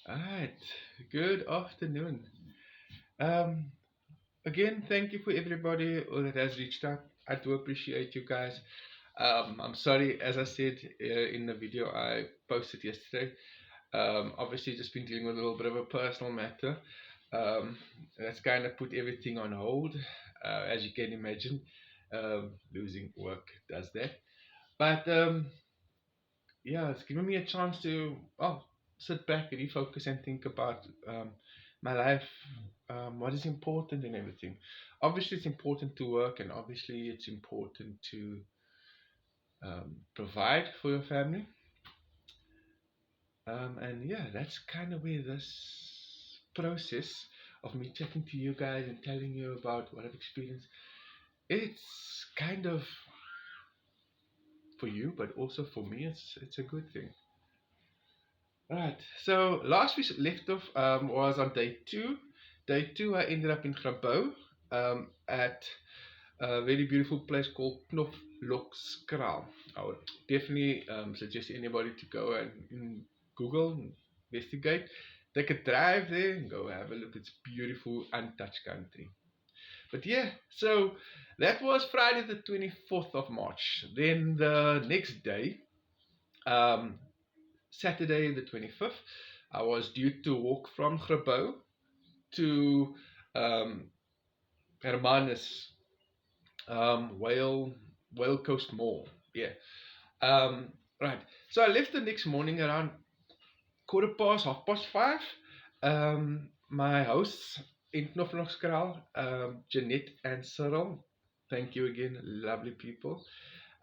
Alright, good afternoon. Um, Again, thank you for everybody that has reached out. I do appreciate you guys. I'm sorry, as I said in the video I posted yesterday. Obviously, just been dealing with a little bit of a personal matter. Um, that's kind of put everything on hold, as you can imagine. Losing work does that. But yeah, it's given me a chance to sit back, refocus, and think about my life, what is important and everything. Obviously, it's important to work, and obviously, it's important to provide for your family. And yeah, that's kind of where this process of me chatting to you guys and telling you about what I've experienced, it's kind of for you, but also for me, it's a good thing. Right. So last we left off was on day two. Day two, I ended up in Grabouw at a very beautiful place called Knoflokskraal. I would definitely suggest anybody to go and Google, investigate, take a drive there, and go have a look. It's beautiful, untouched country. But yeah, so that was Friday the 24th of March. Then the next day, um, Saturday the 25th, I was due to walk from Grabouw to um, Hermanus, Whale Coast Mall. Yeah. Um, right. So I left the next morning around quarter past, half past five. My hosts in Knoflokskraal, Jeanette and Cyril, thank you again, lovely people.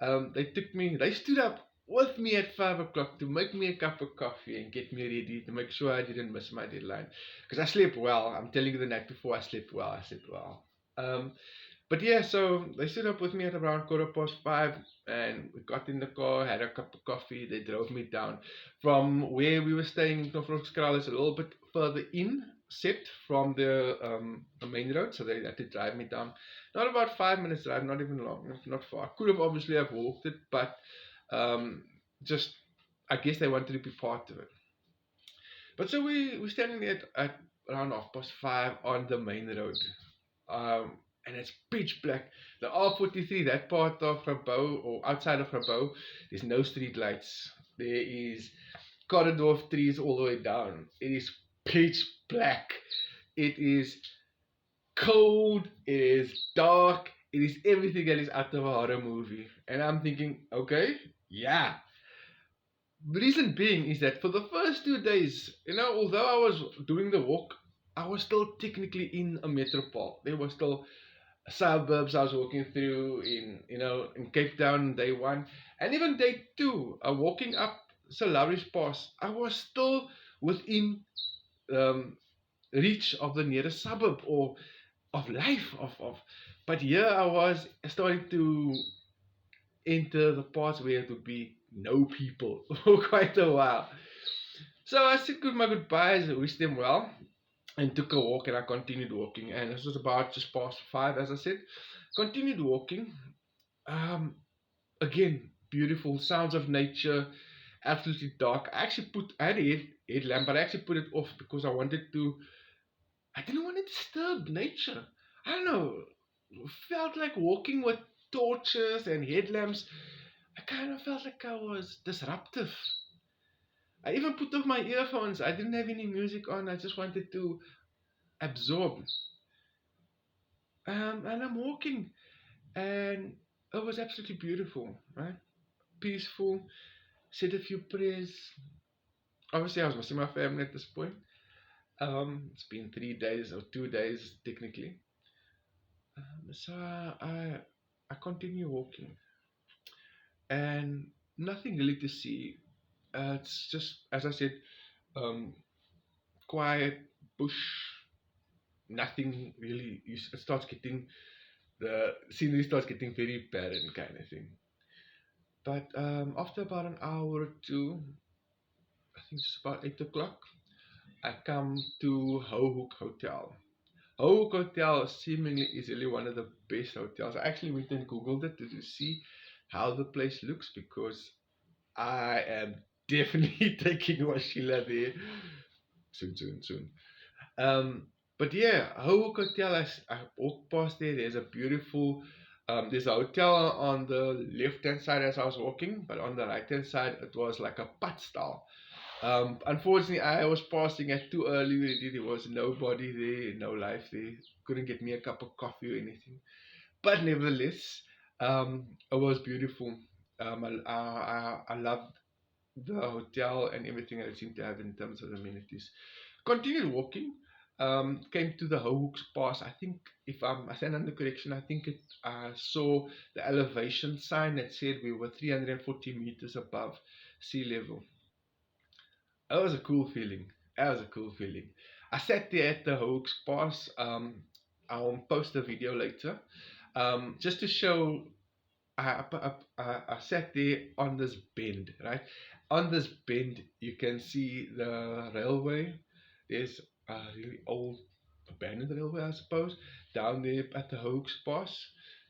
They stood up with me at 5 o'clock to make me a cup of coffee and get me ready to make sure I didn't miss my deadline. Because I slept well. I'm telling you, the night before I slept well. I slept well. But yeah, so they stood up with me at around quarter past five, and we got in the car, had a cup of coffee. They drove me down from where we were staying in Knoflokskraal. Is a little bit further in, set from the main road, so they had to drive me down. Not about 5 minutes drive, not even long, not far. I could have obviously have walked it, but um, just I guess they wanted to be part of it. But so we standing there at around half past five on the main road, and it's pitch black. The R43, that part of Grabouw or outside of Grabouw, there's no street lights. There is corridor of trees all the way down. It is pitch black. It is cold. It is dark. It is everything that is out of a horror movie. And I'm thinking, okay, yeah. The reason being is that for the first 2 days, although I was doing the walk, I was still technically in a metropole. There were still suburbs I was walking through in Cape Town day one, and even day two. Walking up Solaris Pass, I was still within um, reach of the nearest suburb or of life of. But here I was starting to enter the parts where it would be no people for quite a while. So I said my goodbyes, wished them well, and took a walk, and I continued walking. And this was about just past five, as I said. Continued walking. Um, Again, beautiful sounds of nature, absolutely dark. I had a headlamp, but I actually put it off because I didn't want to disturb nature. I don't know, felt like walking with torches and headlamps. I kind of felt like I was disruptive. I even put off my earphones. I didn't have any music on. I just wanted to absorb. And I'm walking, and it was absolutely beautiful, right? Peaceful. Said a few prayers. Obviously, I was missing my family at this point. It's been 3 days or 2 days technically. So I continue walking, and nothing really to see. It's just, as I said, um, quiet bush. Nothing really. It starts getting the scenery starts getting very barren, kind of thing. But after about an hour or two, I think it's about 8 o'clock, I come to Hoek Hotel. Hoek Hotel seemingly is really one of the best hotels. I actually went and googled it to see how the place looks because I am definitely taking Washila there. soon. Um, but yeah, Hoek Hotel, I walked past there. There's a beautiful, there's a hotel on the left hand side as I was walking, but on the right hand side, it was like a pad style. Unfortunately, I was passing it too early already. There was nobody there, no life there. Couldn't get me a cup of coffee or anything. But nevertheless, it was beautiful. I loved the hotel and everything I seemed to have in terms of amenities. Continued walking. Came to the Hoeks Pass. I think if I stand under correction, I think I saw the elevation sign that said we were 340 meters above sea level. That was a cool feeling. That was a cool feeling. I sat there at the Hoeks Pass. I'll post a video later. Just to show, I sat there on this bend, right? On this bend, you can see the railway. There's a really old abandoned railway, I suppose, down there at the Hoeks Pass.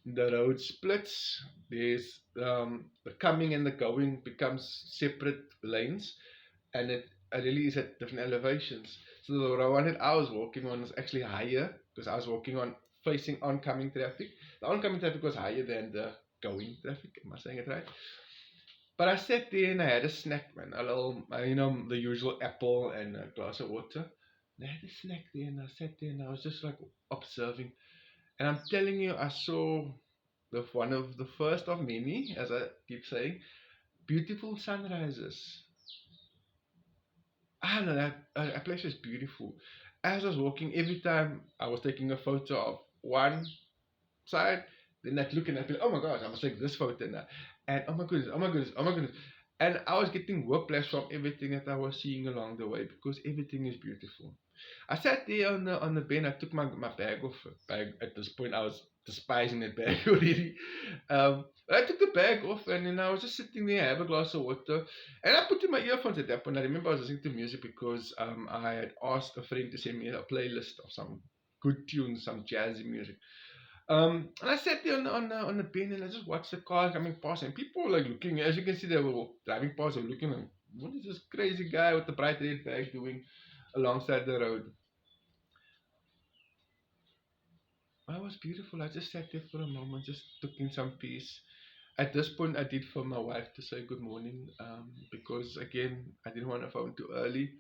The road splits. There's the coming and the going becomes separate lanes, and it really is at different elevations. So the one that I was walking on was actually higher because I was walking on facing oncoming traffic. The oncoming traffic was higher than the going traffic. Am I saying it right? But I sat there and I had a snack, man. A little, the usual apple and a glass of water. And I had a snack there and I sat there and I was just like observing. And I'm telling you, I saw one of the first of many, as I keep saying, beautiful sunrises. I don't know, that place is beautiful. As I was walking, every time I was taking a photo of one side, then I'd look and I'd be like, oh my gosh, I must take this photo now. And oh my goodness, oh my goodness, oh my goodness. And I was getting whiplash from everything that I was seeing along the way because everything is beautiful. I sat there on the bench. I took my bag off. At this point, I was despising that bag already. I took the bag off and then I was just sitting there. I have a glass of water, and I put in my earphones at that point. I remember I was listening to music because I had asked a friend to send me a playlist of some good tunes, some jazzy music. And I sat there on the bench and I just watched the cars coming past, and people were like looking. As you can see, they were driving past and looking. Like, what is this crazy guy with the bright red bag doing alongside the road? Well, it was beautiful. I just sat there for a moment, just took in some peace. At this point, I did phone my wife to say good morning because, again, I didn't want to phone too early,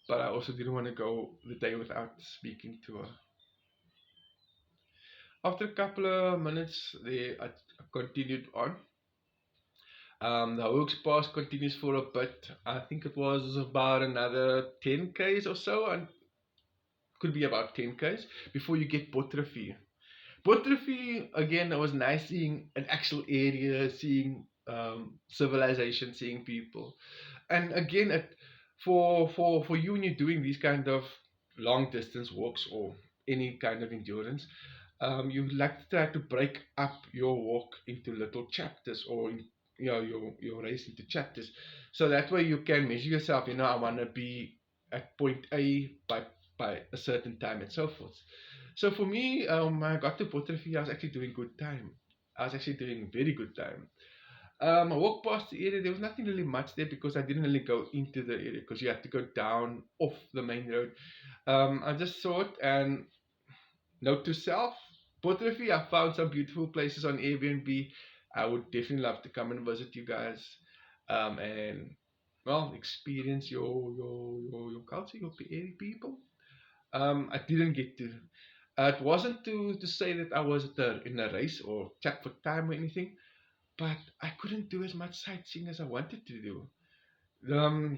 but I also didn't want to go the day without speaking to her. After a couple of minutes, I continued on. The Hoeks Pass continues for a bit. I think it was about another 10 k's or so, and could be about 10 k's before you get Botrefi. Botrefi, again, it was nice seeing an actual area, seeing civilization, seeing people. And again, for you when you're doing these kind of long distance walks or any kind of endurance, you like to try to break up your walk into little chapters or your race into chapters, so that way you can measure yourself. I want to be at point A by a certain time and so forth. So for me, I got to Botrefi, I was actually doing good time. I was actually doing very good time. I walked past the area. There was nothing really much there because I didn't really go into the area because you have to go down off the main road. I just saw it and note to self, Botrefi, I found some beautiful places on Airbnb. I would definitely love to come and visit you guys, and well, experience your culture, your area people. I didn't get to. It wasn't to say that I was in a race or chat for time or anything, but I couldn't do as much sightseeing as I wanted to do.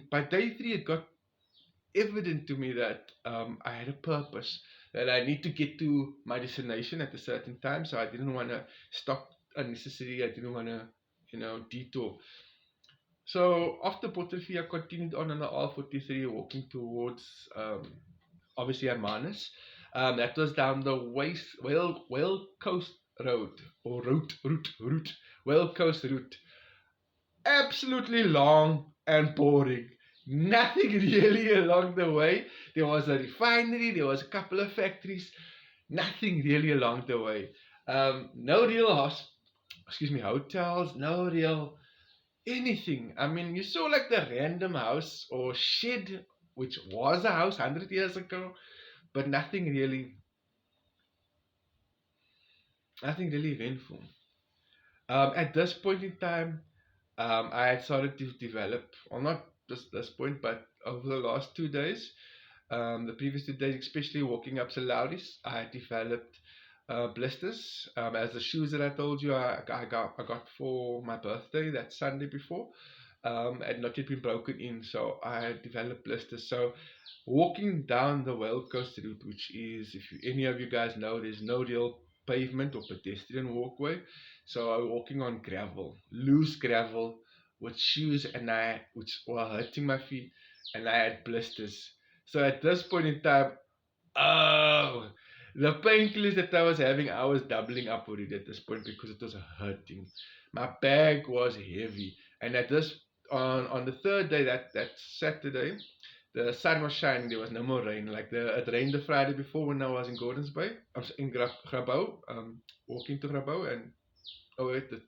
By day three, it got evident to me that I had a purpose, that I need to get to my destination at a certain time, so I didn't want to stop unnecessarily. I didn't want to, detour. So after Botrefi, I continued on the R43, walking towards obviously Hermanus. That was down the Whale Coast Road or route, Whale Coast route. Absolutely long and boring. Nothing really along the way. There was a refinery, there was a couple of factories. Nothing really along the way. No real hotels. No real anything. I mean, you saw like the random house or shed which was a house 100 years ago, but nothing really eventful. At this point in time, I had started to develop, well, not just this point, but over the last 2 days, the previous 2 days, especially walking up to Lauris, I developed blisters. As the shoes that I told you I got for my birthday that Sunday before, had not yet been broken in, so I developed blisters. So walking down the Weld Coast route, which is, if any of you guys know, there's no real pavement or pedestrian walkway. So I'm walking on gravel, loose gravel, with shoes which were hurting my feet, and I had blisters. So at this point in time, oh, the painkillers that I was having, I was doubling up already at this point because it was hurting. My bag was heavy, and at this on the third day, that Saturday, the sun was shining. There was no more rain. It rained the Friday before when I was in Gordons Bay. I was in Grabouw, walking to Grabouw, and oh wait, the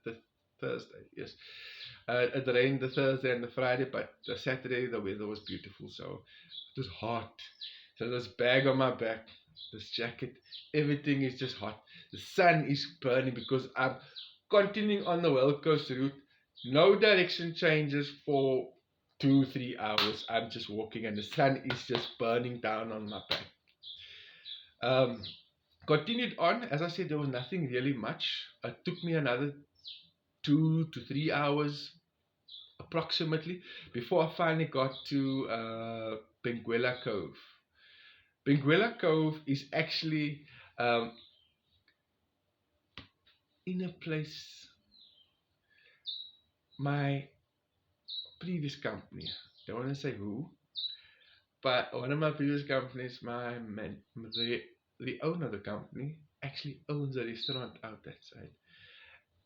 Thursday, yes. It rained the Thursday and the Friday, but the Saturday the weather was beautiful, so it was hot. So this bag on my back, this jacket, everything is just hot. The sun is burning because I'm continuing on the Weld Coast route. No direction changes for 2-3 hours. I'm just walking, and the sun is just burning down on my back. Continued on. As I said, there was nothing really much. It took me another 2 to 3 hours approximately before I finally got to Benguela Cove. Benguela Cove is actually in a place, my previous company, don't want to say who, but one of my previous companies, the owner of the company actually owns a restaurant out that side.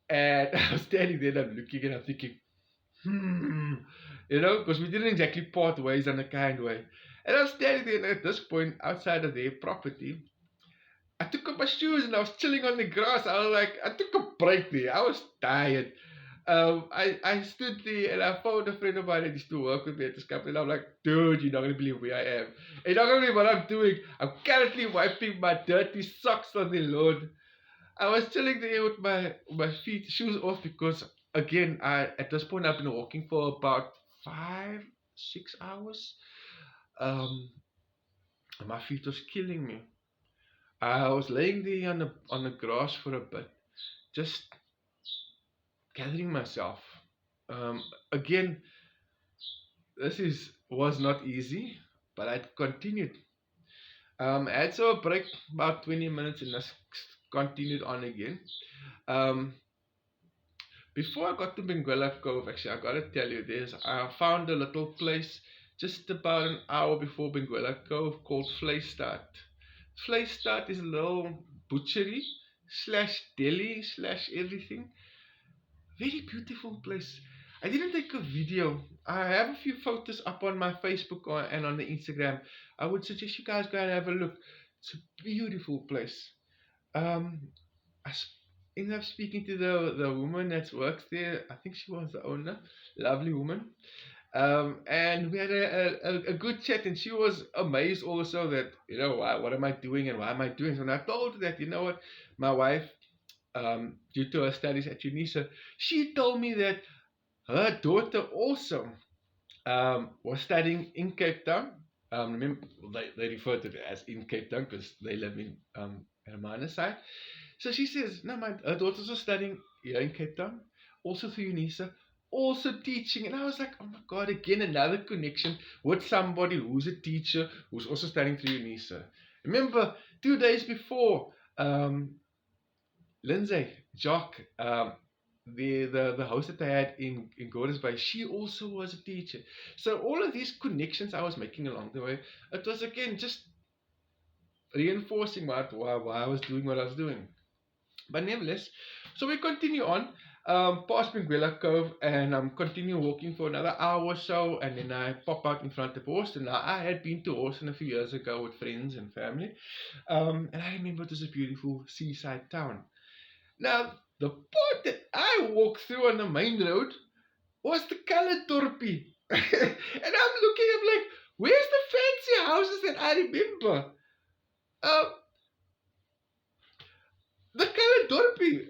And I was standing there and I'm looking and I'm thinking, because we didn't exactly part ways in a kind way. And I was standing there, and at this point, outside of their property, I took off my shoes and I was chilling on the grass. I took a break there. I was tired. I stood there and I phoned a friend of mine that used to work with me at this company. And I'm like, dude, you're not going to believe where I am. And you're not going to believe what I'm doing. I'm currently wiping my dirty socks on the lawn. I was chilling there with my shoes off because, again, at this point I've been walking for about 5-6 hours. My feet was killing me. I was laying there on the grass for a bit, just gathering myself. Again, was not easy, but I continued. I had so a break about 20 minutes and I continued on again. Before I got to Benguela Cove, actually, I gotta tell you this. I found a little place just about an hour before Benguela Cove called Vleisstad. Vleisstad is a little butchery slash deli slash everything. Very beautiful place. I didn't take a video. I have a few photos up on my Facebook and on the Instagram. I would suggest you guys go and have a look. It's a beautiful place. I ended up speaking to the woman that works there. I think she was the owner. Lovely woman. And we had a good chat, and she was amazed also that, what am I doing and why am I doing so. And I told her that, what, my wife, due to her studies at UNISA, she told me that her daughter also was studying in Cape Town. Remember, they refer to it as in Cape Town because they live in Hermanus side. So she says, no, her daughter's also studying here in Cape Town, also through UNISA, also teaching. And I was like, oh my God, again, another connection with somebody who's a teacher who's also studying through UNISA. Remember, 2 days before, Lindsay, Jock, the host that I had in Gordons Bay, she also was a teacher. So all of these connections I was making along the way, it was again just reinforcing why I was doing what I was doing. But nevertheless, so we continue on past Benguela Cove, and I'm continue walking for another hour or so, and then I pop out in front of Austin. Now, I had been to Austin a few years ago with friends and family, and I remember it was a beautiful seaside town. Now, the part that I walked through on the main road was the colored dorpie. And I'm like, where's the I remember uh, the colored dorpy.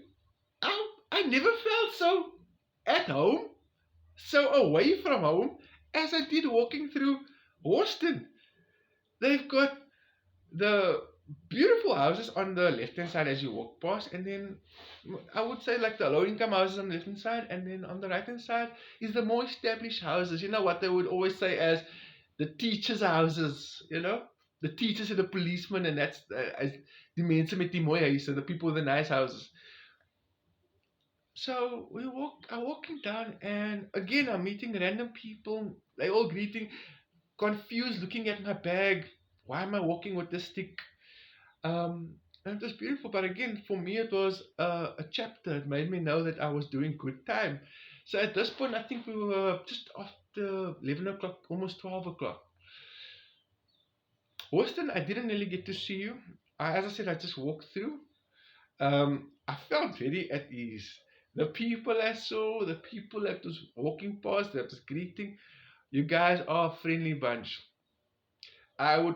I never felt so at home, so away from home, as I did walking through Houston. They've got the beautiful houses on the left hand side as you walk past, and then I would say like the low income houses on the left hand side, and then on the right hand side is the more established houses. You know what they would always say as the teachers' houses, the teachers and the policemen, and that's as die mense met die mooi huise, the people with the nice houses. So I'm walking down, and again I'm meeting random people. They all greeting, confused, looking at my bag. Why am I walking with this stick? And it was beautiful, but again, for me, it was a chapter. It made me know that I was doing good time. So at this point, I think we were just after 11 o'clock, almost 12 o'clock. Austin, I didn't really get to see you. As I said, I just walked through. I felt very at ease. The people I saw, the people that was walking past, that was greeting, you guys are a friendly bunch. I would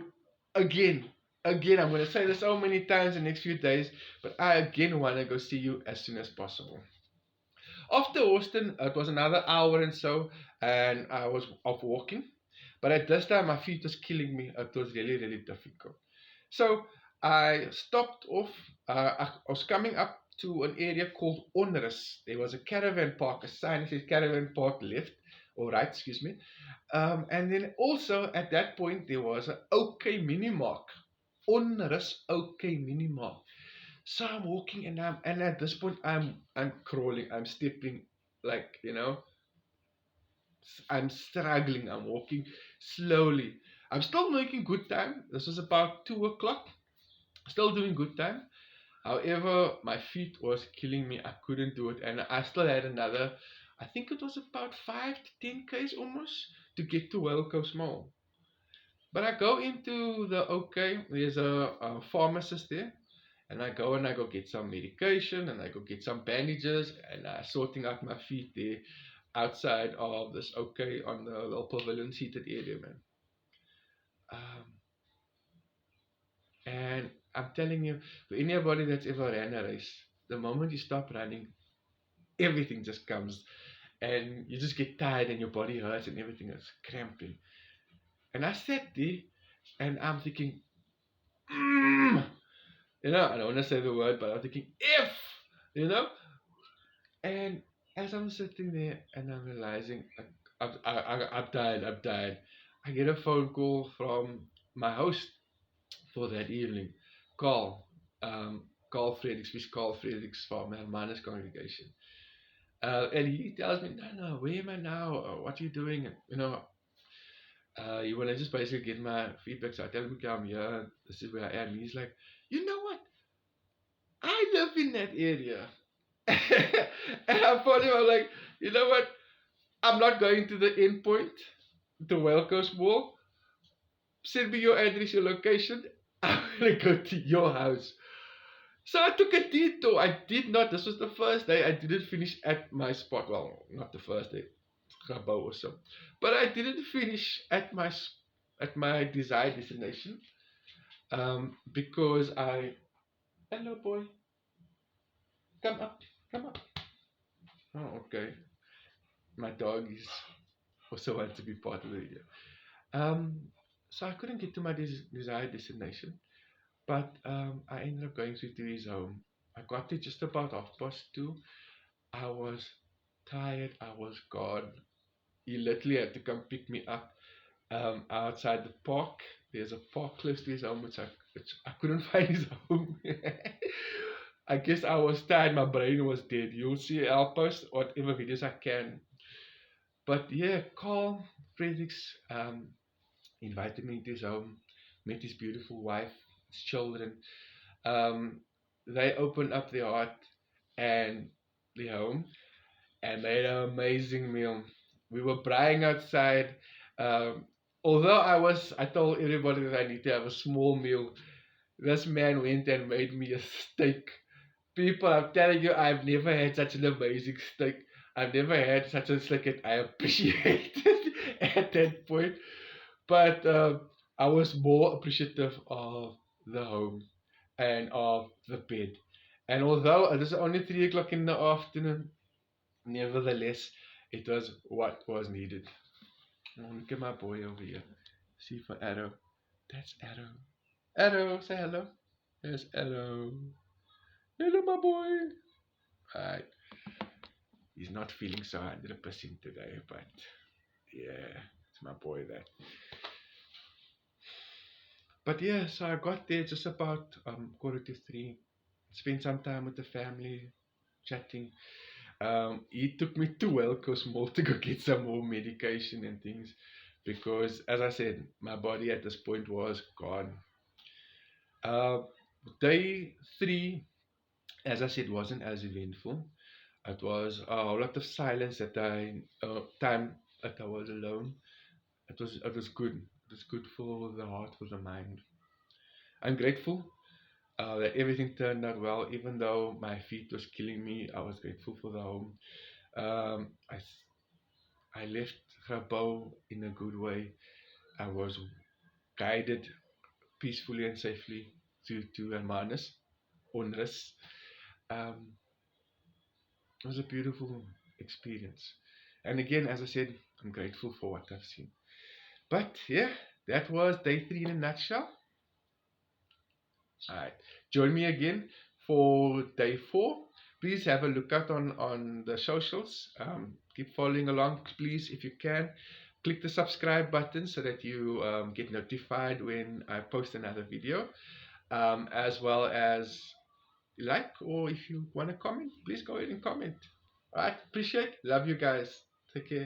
again, I'm going to say this so many times in the next few days, but I again want to go see you as soon as possible. After Austin, it was another hour and so, and I was off walking. But at this time, my feet was killing me. It was really, really difficult. So I stopped off. I was coming up to an area called Onrus. There was a caravan park, a sign that says caravan park left, or right, excuse me. And then also at that point, there was an OK mini mark. Onrus OK mini mark. So I'm walking, and at this point I'm crawling, I'm stepping, like, I'm struggling, I'm walking slowly. I'm still making good time. This was about 2 o'clock. Still doing good time. However, my feet was killing me. I couldn't do it, and I still had another. I think it was about 5 to 10 k's almost to get to Whale Coast Mall. But I go into the OK. There's a pharmacist there. And I go get some medication, and I go get some bandages, and I sorting out my feet there outside of this OK on the little pavilion seated area, man. And I'm telling you, for anybody that's ever ran a race, the moment you stop running, everything just comes, and you just get tired, and your body hurts, and everything is cramping. And I sat there, and I'm thinking, I don't want to say the word, but I'm thinking, if, and as I'm sitting there and I'm realizing I've died, I get a phone call from my host for that evening, Carl, Carl Fredericks, which Carl Fredericks from Hermanus congregation. And he tells me, no, where am I now? What are you doing? And, you want to just basically get my feedback. So I tell him, okay, I'm here. This is where I am. He's like, you know what? I live in that area. And I told him, I'm like, you know what? I'm not going to the end point, the Whale Coast Mall. Send me your address, your location. I'm going to go to your house. So I took a detour. I did not. This was the first day. I didn't finish at my spot. Well, not the first day, Grabouw or so. But I didn't finish at my desired destination. Because hello boy, come up. Oh, okay. My dog is also wants to be part of the video. So I couldn't get to my desired destination, but I ended up going through to his home. I got there just about 2:30. I was tired. I was gone. He literally had to come pick me up outside the park. There's a park close to his home, which I couldn't find his home. I guess I was tired. My brain was dead. You'll see. I'll post whatever videos I can. But yeah, Carl Fredericks invited me to his home, met his beautiful wife, his children. They opened up their heart and their home and made an amazing meal. We were braaiing outside. Although I told everybody that I need to have a small meal. This man went and made me a steak. People, I'm telling you, I've never had such an amazing steak. I've never had such a steak that I appreciated at that point. But I was more appreciative of the home and of the bed. And although it is only 3 o'clock in the afternoon, nevertheless, it was what was needed. Oh, look at my boy over here. See for Arrow. That's Arrow. Arrow, say hello. There's Arrow. Hello, my boy. Alright. He's not feeling so 100% today, but yeah, it's my boy there. But yeah, so I got there just about 2:45. Spent some time with the family, chatting. He took me to Wellco's Mall to go get some more medication and things because, as I said, my body at this point was gone. Uh, Day three, as I said, wasn't as eventful. It was a whole lot of silence at time that I was alone. It was good. It was good for the heart, for the mind. I'm grateful that everything turned out well, even though my feet was killing me. I was grateful for the home. Um, I I left Grabouw in a good way. I was guided peacefully and safely to Hermanus, Onrus. Um, it was a beautiful experience. And again, as I said, I'm grateful for what I've seen. But yeah, that was day three in a nutshell. Alright. Join me again for day four. Please have a look out on the socials. Keep following along, please, if you can. Click the subscribe button so that you get notified when I post another video. As well as like, or if you want to comment, please go ahead and comment. Alright, appreciate. Love you guys. Take care.